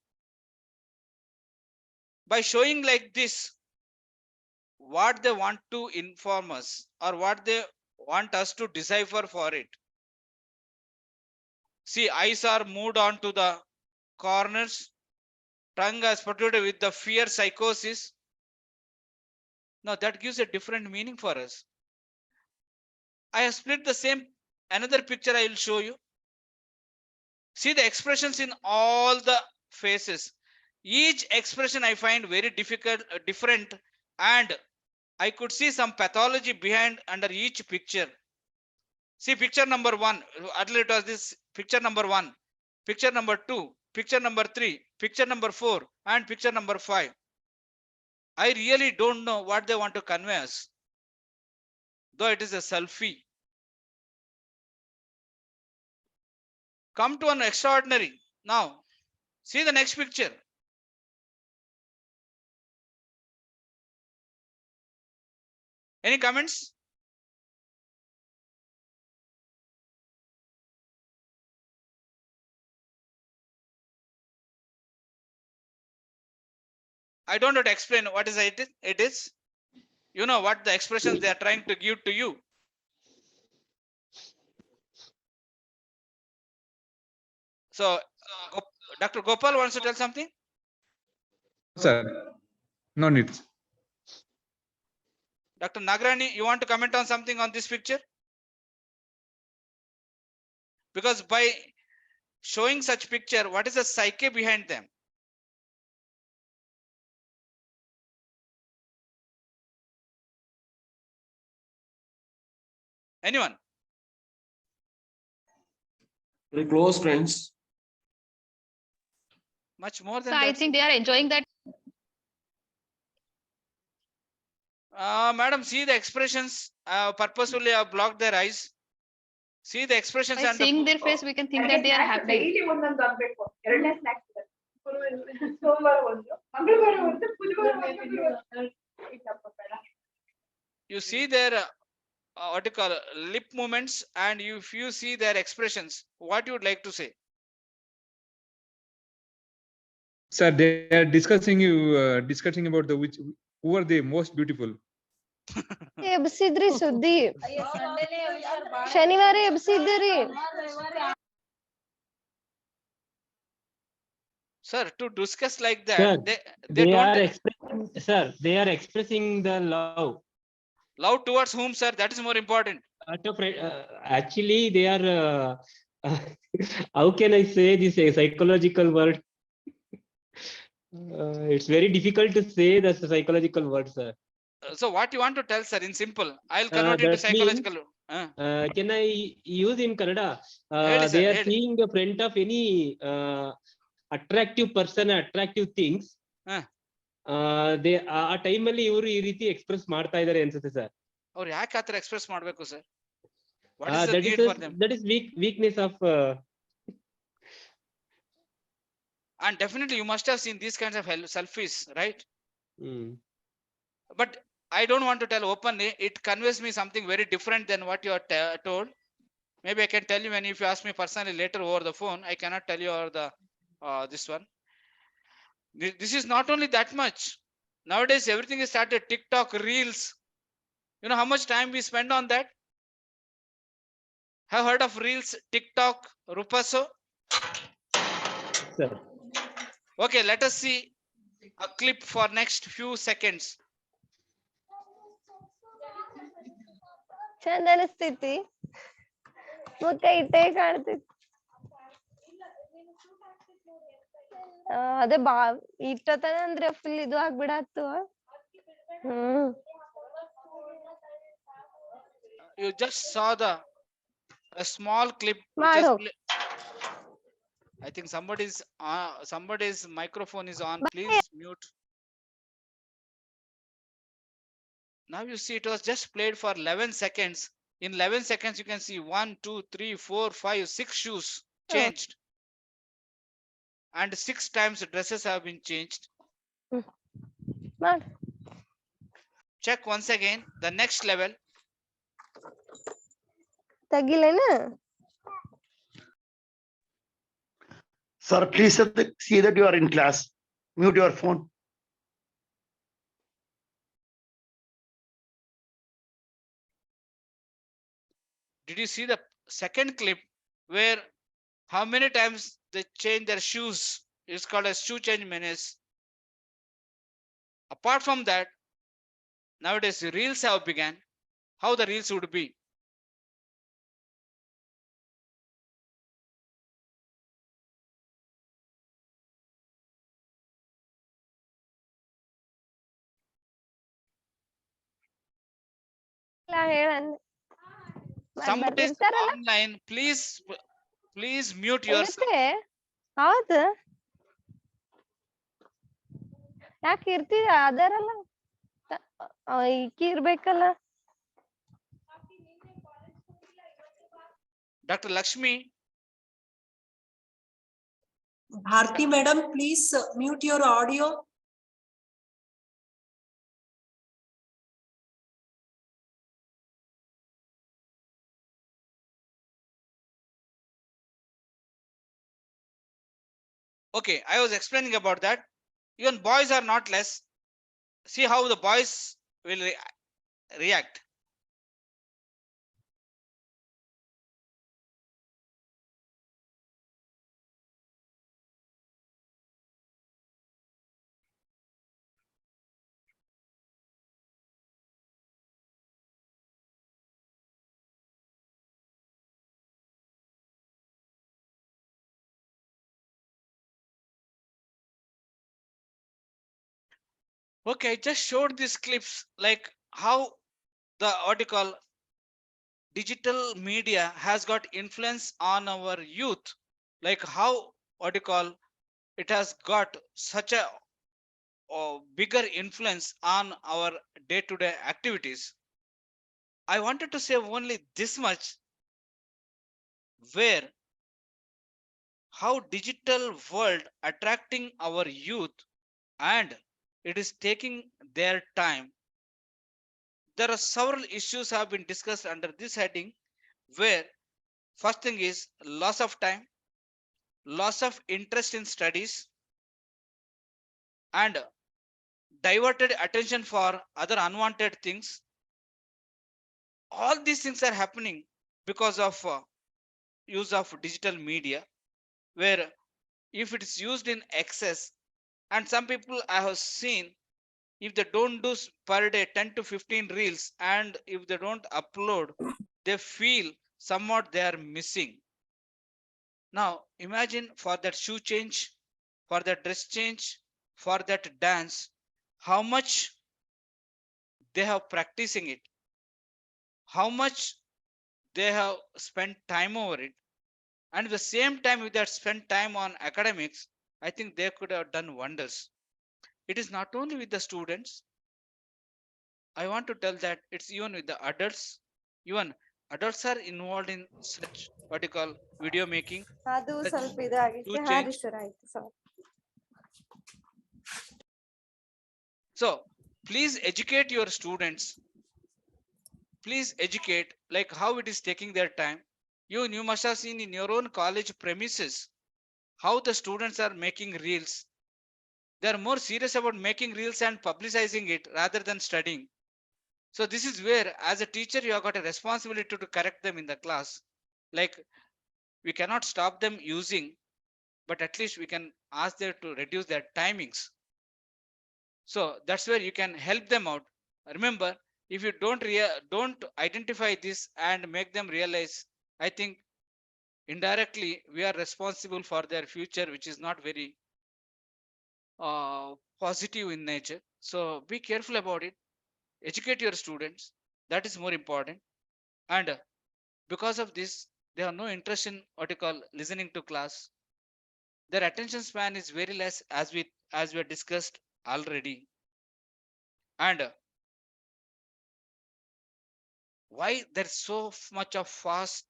Speaker 1: By showing like this, what they want to inform us or what they want us to decipher for it. See, eyes are moved on to the corners, tongue is protruded with the fear psychosis. Now that gives a different meaning for us. I have split the same, another picture I will show you. See the expressions in all the faces. Each expression I find very different, and I could see some pathology behind under each picture. See picture number 1, earlier it was this picture number 1, picture number 2, picture number 3, picture number 4, and picture number 5. I really don't know what they want to convey us, though it is a selfie. Come to an extraordinary. Now, see the next picture. Any comments? I don't know to explain what is it. It is, you know what the expressions they are trying to give to you. So, Dr. Gopal wants to tell something?
Speaker 8: Sir, no need.
Speaker 1: Dr. Nagrani, you want to comment on something on this picture? Because by showing such picture, what is the psyche behind them? Anyone?
Speaker 6: Very close friends.
Speaker 1: Much more
Speaker 9: So
Speaker 1: than
Speaker 9: I
Speaker 1: that.
Speaker 9: think they are enjoying that.
Speaker 1: Madam, see the expressions. Purposefully have blocked their eyes. See the expressions
Speaker 9: By
Speaker 1: and
Speaker 9: seeing their face, we can think that they are happy.
Speaker 3: Daily ಒಂದೊಂದು ಆಗ್ಬೇಕು ಎರಡನೇ snacks ಸೋಮವಾರ ಒಂದು ಮಂಗಳವಾರ ಒಂದು ಬುಧವಾರ ಒಂದು
Speaker 1: you see their what you call lip movements, and if you see their expressions, what you would like to say?
Speaker 8: Sir, they are discussing about who are the most beautiful.
Speaker 10: ಎಬ್ಸಿದ್ರಿ ಸುದ್ದಿ ಶನಿವಾರ ಎಬ್ಸಿದ್ರಿ
Speaker 1: Sir, to discuss like that,
Speaker 4: Sir,
Speaker 1: they don't
Speaker 4: they are expressing the love.
Speaker 1: love towards whom, sir? That is more important.
Speaker 4: Actually, they are. How can I say this a psychological word? It's very difficult to say the psychological word, sir.
Speaker 1: So what you want to tell, sir, in simple? I'll convert it to
Speaker 4: that
Speaker 1: psychological.
Speaker 4: Can I use in Kannada?
Speaker 1: Really, sir,
Speaker 4: They are
Speaker 1: really.
Speaker 4: seeing the front of any attractive person, attractive things. They ಆ time ಅಲ್ಲಿ ಇವರು ಈ ರೀತಿ express ಮಾಡ್ತಾ ಇದ್ದಾರೆ ಅನ್ಸುತ್ತೆ sir.
Speaker 1: ಅವ್ರು ಯಾಕೆ ಆತರ ಎಕ್ಸ್ಪ್ರೆಸ್ ಮಾಡಬೇಕು sir? What is the
Speaker 4: that
Speaker 1: need
Speaker 4: is
Speaker 1: for them?
Speaker 4: that is weakness of
Speaker 1: And definitely you must have seen these kinds of selfies, right? But I don't want to tell openly. It conveys me something very different than what you are told. Maybe I can tell you, when if you ask me personally later over the phone, I cannot tell you over the this one. This is not only that much. Nowadays everything is started TikTok, Reels. You know how much time we spend on that? Have heard of Reels, TikTok, Rupaso?
Speaker 4: Sir.
Speaker 1: Okay, let us see a clip for next few seconds.
Speaker 10: ಚಂದ ಅನಿಸ್ತೈತಿ ಮುಖ ಇಟ್ಟೇ ಕಾಣ್ತೈತಿ ಅದೇ ಬಾ ಇಟ್ಟತನ ಅಂದ್ರೆ full ಇದು ಆಗ್ಬಿಡತ್ತು
Speaker 1: You just saw a small clip. I think somebody's microphone is on. Please mute. Now you see it was just played for 11 seconds. In 11 seconds you can see 1, 2, 3, 4, 5, 6 shoes changed. And 6 times dresses have been changed. Check once again the next level.
Speaker 10: ತಗಿಲೇನಾ
Speaker 7: Sir, please see that you are in class. Mute your phone.
Speaker 1: Did you see the second clip where how many times they change their shoes? It's called a shoe change menace. Apart from that, nowadays reels have begun. How the reels would be? Somebody is online. Please mute yourself.
Speaker 10: ಹೌದು ಯಾಕೆ ಇರ್ತೀರ ಅದರಲ್ಲ ಈಕಿ ಇರ್ಬೇಕಲ್ಲ
Speaker 1: Dr. Lakshmi.
Speaker 11: Bharti madam, please mute your audio.
Speaker 1: Okay, I was explaining about that. Even boys are not less. See how the boys will react. Okay, I just showed these clips like how the article digital media has got influence on our youth, like how article it has got such a bigger influence on our day-to-day activities. I wanted to say only this much, where how digital world attracting our youth and it is taking their time. There are several issues have been discussed under this heading, where first thing is loss of time, loss of interest in studies, and diverted attention for other unwanted things. All these things are happening because of use of digital media, where if it is used in excess, and some people I have seen, if they don't do per day 10 to 15 reels, and if they don't upload, they feel somewhat they are missing. Now imagine for that shoe change, for that dress change, for that dance, how much they have practicing it, how much they have spent time over it, and at the same time if they had spent time on academics, I think they could have done wonders. It is not only with the students, I want to tell that it's even with the adults. Even adults are involved in such what you call video making,
Speaker 10: ಅದು
Speaker 1: such
Speaker 10: ಸ್ವಲ್ಪ
Speaker 1: shoe
Speaker 10: ಇದಾಗಿತ್ತು
Speaker 1: change.
Speaker 10: ಹಾರೀಶ್ವರ ಆಯ್ತು ಸಾರಿ.
Speaker 1: So please educate your students, please educate like how it is taking their time. You must have seen in your own college premises how the students are making reels. They are more serious about making reels and publicizing it rather than studying. So this is where as a teacher you have got a responsibility to correct them in the class. Like we cannot stop them using, but at least we can ask them to reduce their timings. So that's where you can help them out. Remember, if you don't identify this and make them realize, I think indirectly we are responsible for their future, which is not very positive in nature. So be careful about it. Educate your students. That is more important. And because of this, they have no interest in what you call listening to class. Their attention span is very less, as we discussed already. And why there's so much of fast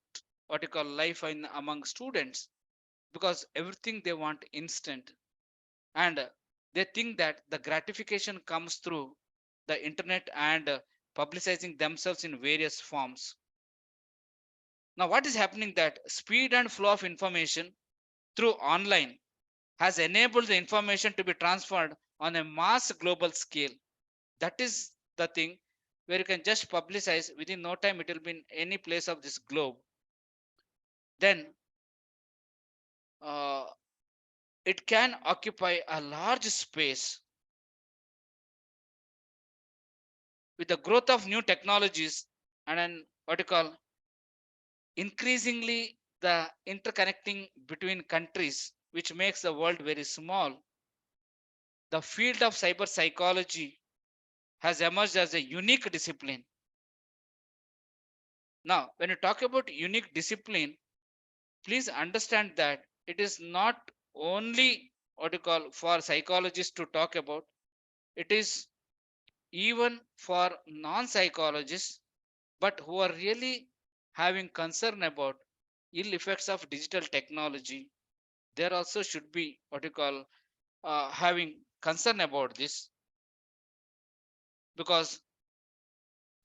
Speaker 1: what you call life in among students, because everything they want instant, and they think that the gratification comes through the internet and publicizing themselves in various forms. Now what is happening that speed and flow of information through online has enabled the information to be transferred on a mass global scale. That is the thing where you can just publicize within no time, it will be in any place of this globe. Then it can occupy a large space. With the growth of new technologies and an what you call increasingly the interconnecting between countries, which makes the world very small, the field of cyber psychology has emerged as a unique discipline. Now when you talk about unique discipline, please understand that it is not only what you call for psychologists to talk about, it is even for non-psychologists, but who are really having concern about ill effects of digital technology. There also should be what you call having concern about this, because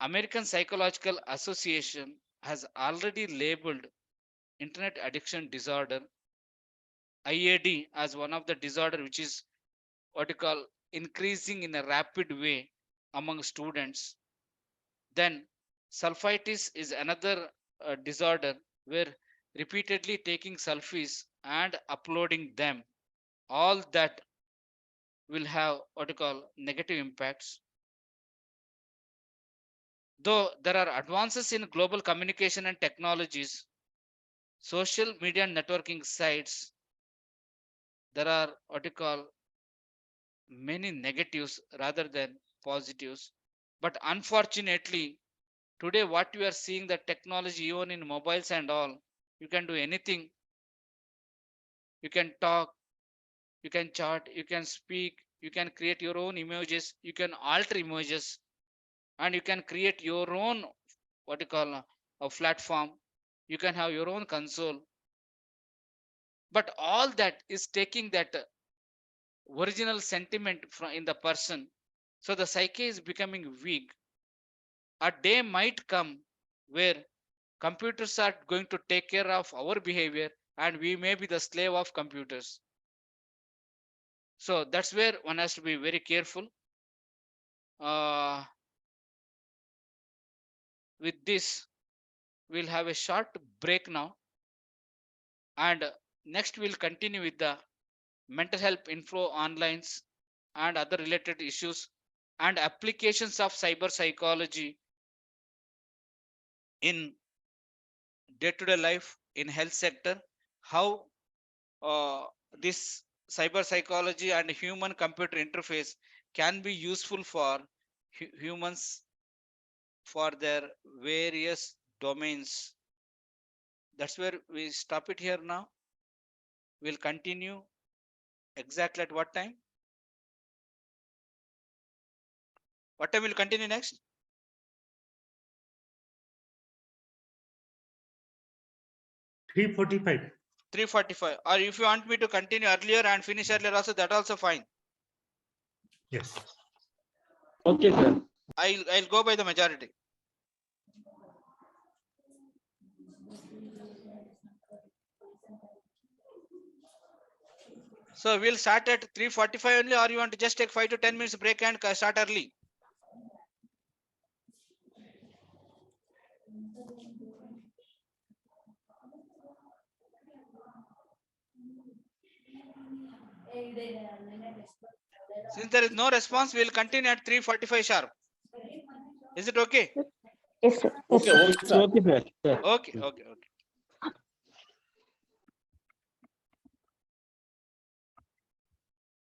Speaker 1: American Psychological Association has already labeled internet addiction disorder, IAD, as one of the disorder which is what you call increasing in a rapid way among students. Then sulfitis is another disorder where repeatedly taking selfies and uploading them, all that will have what you call negative impacts. Though there are advances in global communication and technologies, social media and networking sites, there are what you call many negatives rather than positives. But unfortunately, today what we are seeing, the technology, even in mobiles and all, you can do anything. You can talk, you can chat, you can speak, you can create your own images, you can alter images, and you can create your own what you call a platform. You can have your own console. But all that is taking that original sentiment from in the person. So the psyche is becoming weak. A day might come where computers are going to take care of our behavior and we may be the slave of computers. So that's where one has to be very careful. With this, we'll have a short break now, and next we'll continue with the mental health info onlines and other related issues and applications of cyber psychology in day-to-day life in health sector, how this cyber psychology and human computer interface can be useful for humans for their various domains. That's where we stop it here now. We'll continue exactly at what time? What time will continue next?
Speaker 12: 3:45.
Speaker 1: 3:45. Or if you want me to continue earlier and finish earlier also, that also fine.
Speaker 12: Yes.
Speaker 4: Okay, sir.
Speaker 1: I'll go by the majority. So we'll start at 3:45 only, or you want to just take 5 to 10 minutes break and start early? Since there is no response, we'll continue at 3:45 sharp. Is it okay?
Speaker 10: Yes, sir.
Speaker 4: Okay, sir.
Speaker 1: Okay.